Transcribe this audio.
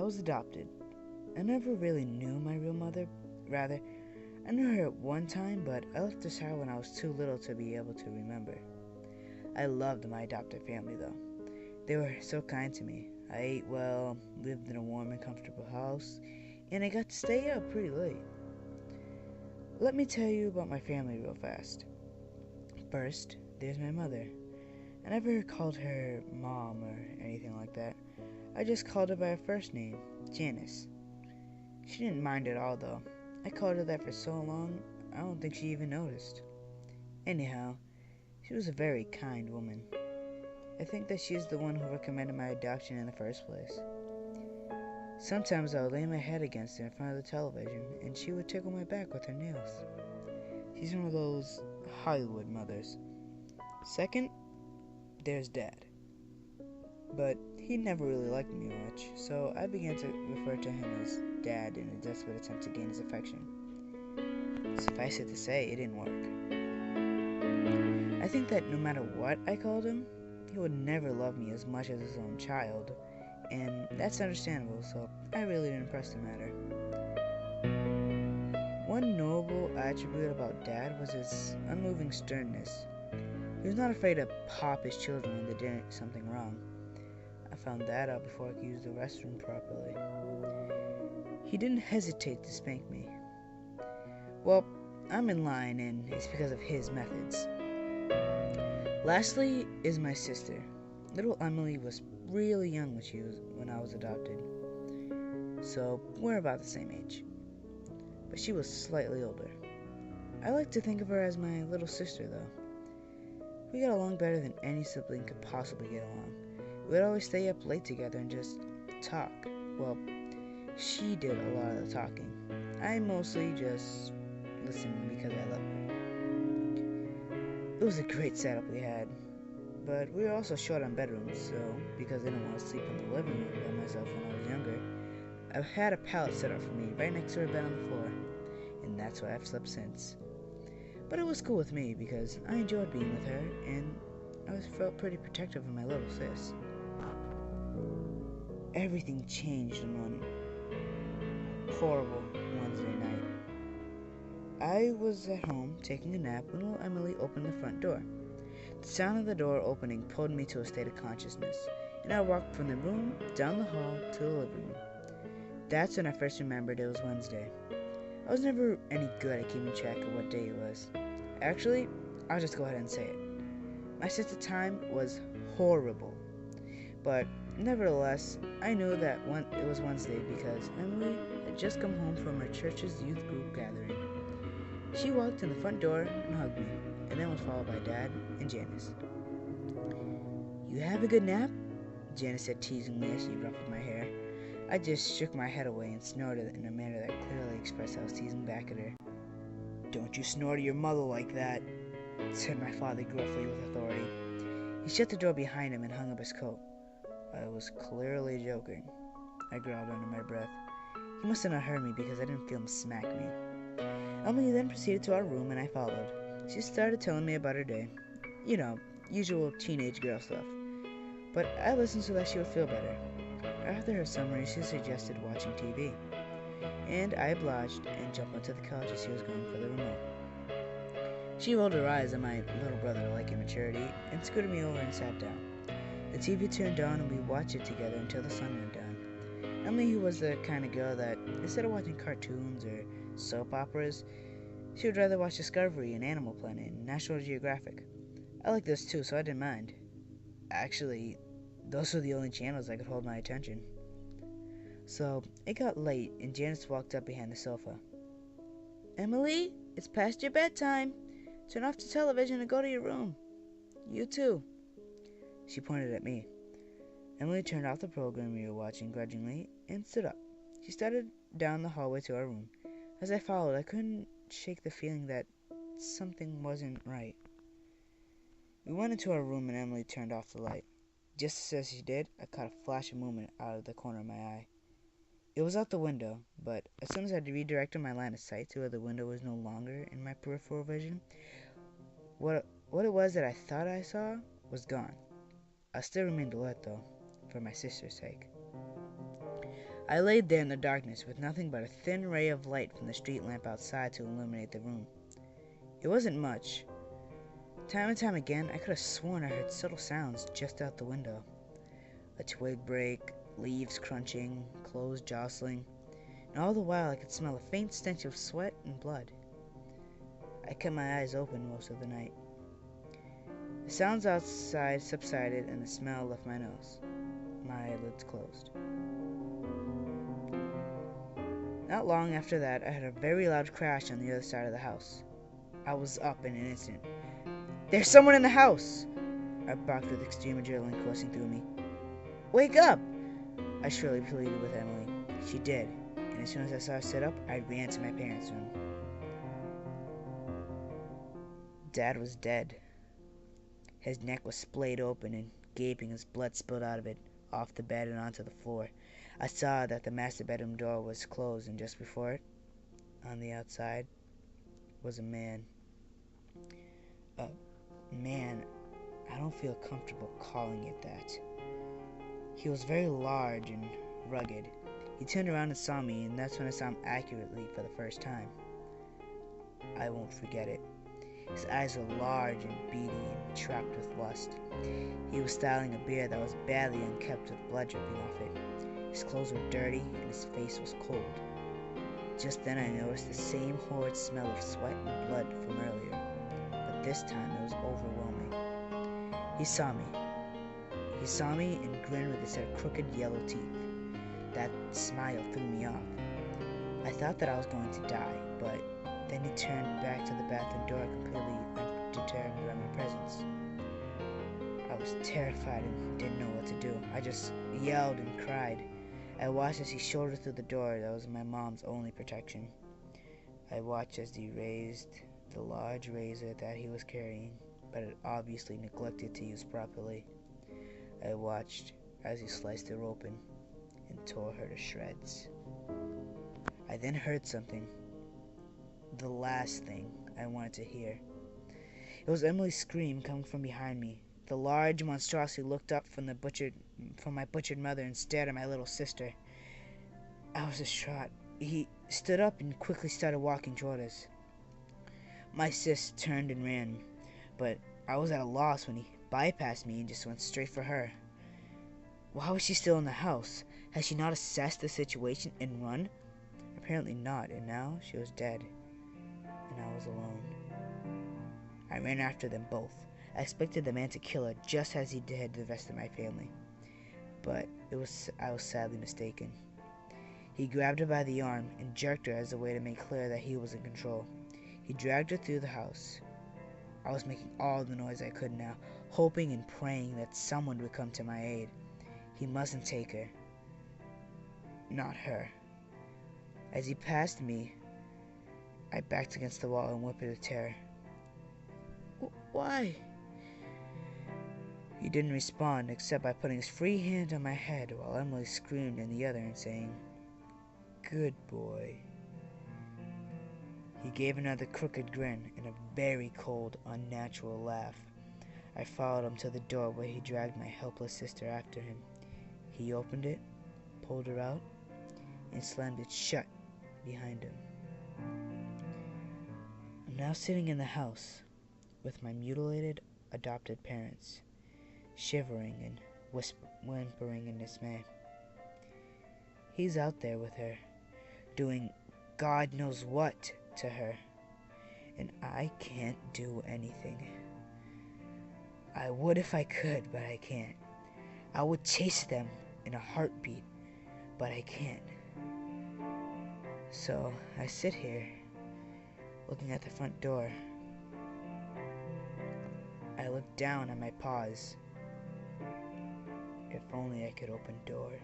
was adopted. I never really knew my real mother. Rather, I knew her at one time, but I left this child when I was too little to be able to remember. I loved my adopted family, though. They were so kind to me. I ate well, lived in a warm and comfortable house, and I got to stay up pretty late. Let me tell you about my family real fast. First, there's my mother. I never called her Mom or anything like that. I just called her by her first name, Janice. She didn't mind at all, though. I called her that for so long, I don't think she even noticed. Anyhow, she was a very kind woman. I think that she's the one who recommended my adoption in the first place. Sometimes I would lay my head against her in front of the television, and she would tickle my back with her nails. She's one of those Hollywood mothers. Second, there's Dad. But he never really liked me much, so I began to refer to him as Dad in a desperate attempt to gain his affection. Suffice it to say, it didn't work. I think that no matter what I called him, he would never love me as much as his own child, and that's understandable, so I really didn't press the matter. One noble attribute about Dad was his unmoving sternness. He was not afraid to pop his children when they did something wrong. I found that out before I could use the restroom properly. He didn't hesitate to spank me. Well, I'm in line, and it's because of his methods. Lastly is my sister. Little Emily was really young when I was adopted, so we're about the same age. But she was slightly older. I like to think of her as my little sister, though. We got along better than any sibling could possibly get along. We'd always stay up late together and just talk. Well, she did a lot of the talking. I mostly just listened because I love her. It was a great setup we had, but we were also short on bedrooms, so because I didn't want to sleep in the living room by myself when I was younger, I had a pallet set up for me right next to her bed on the floor, and that's why I've slept since. But it was cool with me because I enjoyed being with her, and I always felt pretty protective of my little sis. Everything changed on one horrible Wednesday night. I was at home taking a nap when little Emily opened the front door. The sound of the door opening pulled me to a state of consciousness, and I walked from the room down the hall to the living room. That's when I first remembered it was Wednesday. I was never any good at keeping track of what day it was. Actually, I'll just go ahead and say it. My sense of time was horrible. But nevertheless, I knew that it was Wednesday because Emily had just come home from her church's youth group gathering. She walked in the front door and hugged me, and then was followed by Dad and Janice. "You have a good nap?" Janice said teasingly as she ruffled my hair. I just shook my head away and snorted in a manner that clearly expressed I was teasing back at her. "Don't you snort at your mother like that," said my father gruffly with authority. He shut the door behind him and hung up his coat. I was clearly joking. I growled under my breath. He must have not heard me because I didn't feel him smack me. Emily then proceeded to our room and I followed. She started telling me about her day. You know, usual teenage girl stuff. But I listened so that she would feel better. After her summary, she suggested watching TV. And I obliged and jumped onto the couch as she was going for the remote. She rolled her eyes at my little brother like immaturity and scooted me over and sat down. The TV turned on and we watched it together until the sun went down. Emily, who was the kind of girl that, instead of watching cartoons or soap operas, she would rather watch Discovery and Animal Planet and National Geographic. I liked those too, so I didn't mind. Actually, those were the only channels that could hold my attention. So, it got late and Janice walked up behind the sofa. "Emily, it's past your bedtime. Turn off the television and go to your room. You too." She pointed at me. Emily turned off the program we were watching grudgingly and stood up. She started down the hallway to our room. As I followed, I couldn't shake the feeling that something wasn't right. We went into our room and Emily turned off the light. Just as she did, I caught a flash of movement out of the corner of my eye. It was out the window, but as soon as I redirected my line of sight to where the window was no longer in my peripheral vision, what it was that I thought I saw was gone. I still remained alert, though, for my sister's sake. I laid there in the darkness with nothing but a thin ray of light from the street lamp outside to illuminate the room. It wasn't much. Time and time again, I could have sworn I heard subtle sounds just out the window. A twig break, leaves crunching, clothes jostling, and all the while I could smell a faint stench of sweat and blood. I kept my eyes open most of the night. The sounds outside subsided and the smell left my nose. My eyelids closed. Not long after that, I heard a very loud crash on the other side of the house. I was up in an instant. "There's someone in the house!" I barked with extreme adrenaline coursing through me. "Wake up!" I shrilly pleaded with Emily. She did, and as soon as I saw her sit up, I ran to my parents' room. Dad was dead. His neck was splayed open and gaping as blood spilled out of it, off the bed and onto the floor. I saw that the master bedroom door was closed, and just before it, on the outside, was a man. A man, I don't feel comfortable calling it that. He was very large and rugged. He turned around and saw me, and that's when I saw him accurately for the first time. I won't forget it. His eyes were large and beady and trapped with lust. He was styling a beard that was badly unkempt with blood dripping off it. His clothes were dirty and his face was cold. Just then I noticed the same horrid smell of sweat and blood from earlier, but this time it was overwhelming. He saw me. He saw me and grinned with a set of crooked yellow teeth. That smile threw me off. I thought that I was going to die, but then he turned back to the bathroom door completely undeterred by my presence. I was terrified and didn't know what to do. I just yelled and cried. I watched as he shouldered through the door that was my mom's only protection. I watched as he raised the large razor that he was carrying, but had obviously neglected to use properly. I watched as he sliced her open and tore her to shreds. I then heard something. The last thing I wanted to hear. It was Emily's scream coming from behind me. The large monstrosity looked up from my butchered mother and stared at my little sister. I was distraught. He stood up and quickly started walking toward us. My sis turned and ran, but I was at a loss when he bypassed me and just went straight for her. Why was she still in the house? Had she not assessed the situation and run? Apparently not, and now she was dead, and I was alone. I ran after them both. I expected the man to kill her just as he did the rest of my family, but I was sadly mistaken. He grabbed her by the arm and jerked her as a way to make clear that he was in control. He dragged her through the house. I was making all the noise I could now, hoping and praying that someone would come to my aid. He mustn't take her. Not her. As he passed me, I backed against the wall and whipped with terror. Why? He didn't respond except by putting his free hand on my head while Emily screamed in the other and saying, "Good boy." He gave another crooked grin and a very cold, unnatural laugh. I followed him to the door where he dragged my helpless sister after him. He opened it, pulled her out, and slammed it shut behind him. I'm now sitting in the house with my mutilated adopted parents, shivering and whimpering in dismay. He's out there with her, doing God knows what to her, and I can't do anything. I would if I could, but I can't. I would chase them in a heartbeat, but I can't. So I sit here, looking at the front door. I look down at my paws. If only I could open doors.